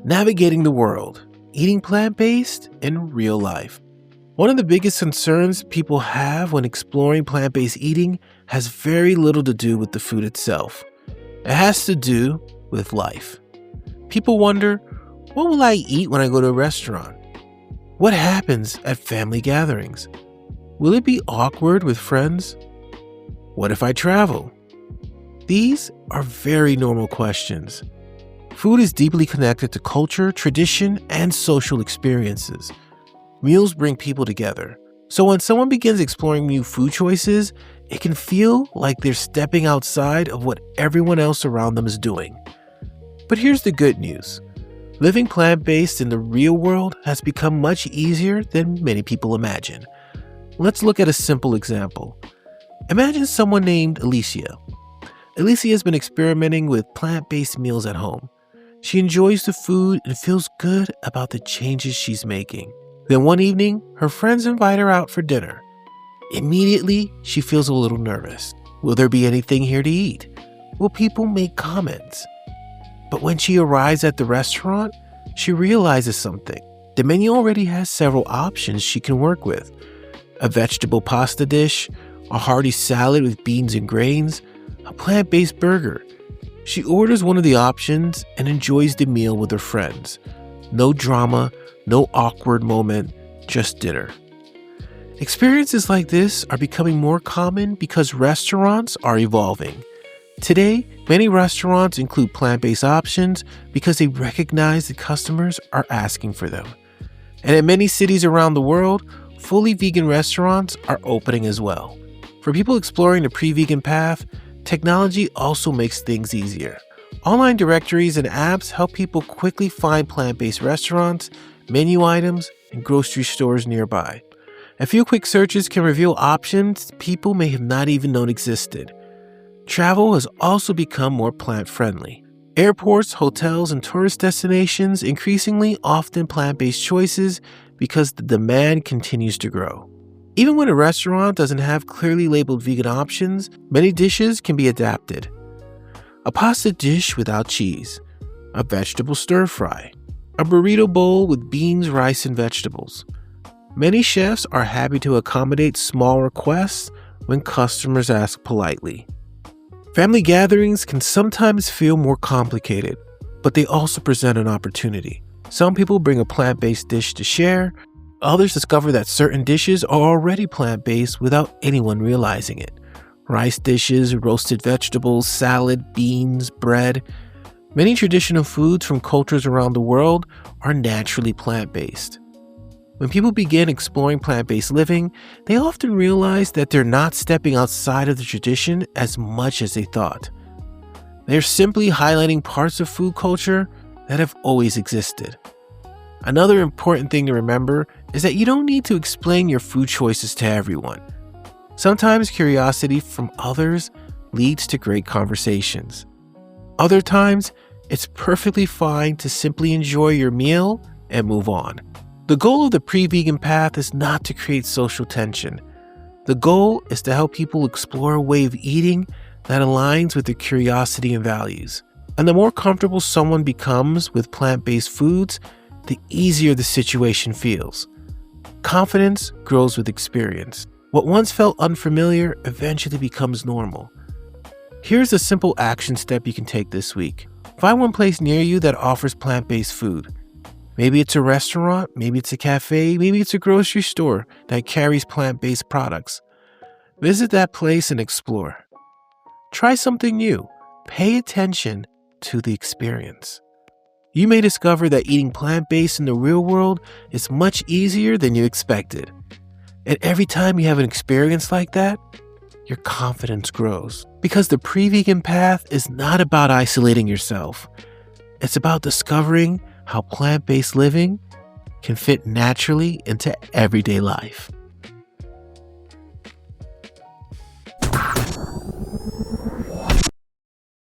Navigating the world, eating plant-based in real life. One of the biggest concerns people have when exploring plant-based eating has very little to do with the food itself. It has to do with life. People wonder, what will I eat when I go to a restaurant? What happens at family gatherings? Will it be awkward with friends? What if I travel? These are very normal questions. Food is deeply connected to culture, tradition, and social experiences. Meals bring people together. So when someone begins exploring new food choices, it can feel like they're stepping outside of what everyone else around them is doing. But here's the good news. Living plant-based in the real world has become much easier than many people imagine. Let's look at a simple example. Imagine someone named Alicia. Alicia has been experimenting with plant-based meals at home. She enjoys the food and feels good about the changes she's making. Then one evening, her friends invite her out for dinner. Immediately, she feels a little nervous. Will there be anything here to eat? Will people make comments? But when she arrives at the restaurant, she realizes something. The menu already has several options she can work with. A vegetable pasta dish, a hearty salad with beans and grains, a plant-based burger. She orders one of the options and enjoys the meal with her friends. No drama, no awkward moment, just dinner. Experiences like this are becoming more common because restaurants are evolving. Today, many restaurants include plant-based options because they recognize that customers are asking for them. And in many cities around the world, fully vegan restaurants are opening as well. For people exploring the pre-vegan path, technology also makes things easier. Online directories and apps help people quickly find plant-based restaurants, menu items, and grocery stores nearby. A few quick searches can reveal options people may have not even known existed. Travel has also become more plant-friendly. Airports, hotels, and tourist destinations increasingly often plant-based choices because the demand continues to grow. Even when a restaurant doesn't have clearly labeled vegan options, many dishes can be adapted. A pasta dish without cheese, a vegetable stir-fry, a burrito bowl with beans, rice, and vegetables. Many chefs are happy to accommodate small requests when customers ask politely. Family gatherings can sometimes feel more complicated, but they also present an opportunity. Some people bring a plant-based dish to share. Others discover that certain dishes are already plant-based without anyone realizing it. Rice dishes, roasted vegetables, salad, beans, bread. Many traditional foods from cultures around the world are naturally plant-based. When people begin exploring plant-based living, they often realize that they're not stepping outside of the tradition as much as they thought. They're simply highlighting parts of food culture that have always existed. Another important thing to remember is that you don't need to explain your food choices to everyone. Sometimes curiosity from others leads to great conversations. Other times, it's perfectly fine to simply enjoy your meal and move on. The goal of the pre-vegan path is not to create social tension. The goal is to help people explore a way of eating that aligns with their curiosity and values. And the more comfortable someone becomes with plant-based foods, the easier the situation feels. Confidence grows with experience. What once felt unfamiliar eventually becomes normal. Here's a simple action step you can take this week. Find one place near you that offers plant-based food. Maybe it's a restaurant, maybe it's a cafe, maybe it's a grocery store that carries plant-based products. Visit that place and explore. Try something new. Pay attention to the experience. You may discover that eating plant-based in the real world is much easier than you expected. And every time you have an experience like that, your confidence grows. Because the pre-vegan path is not about isolating yourself. It's about discovering how plant-based living can fit naturally into everyday life.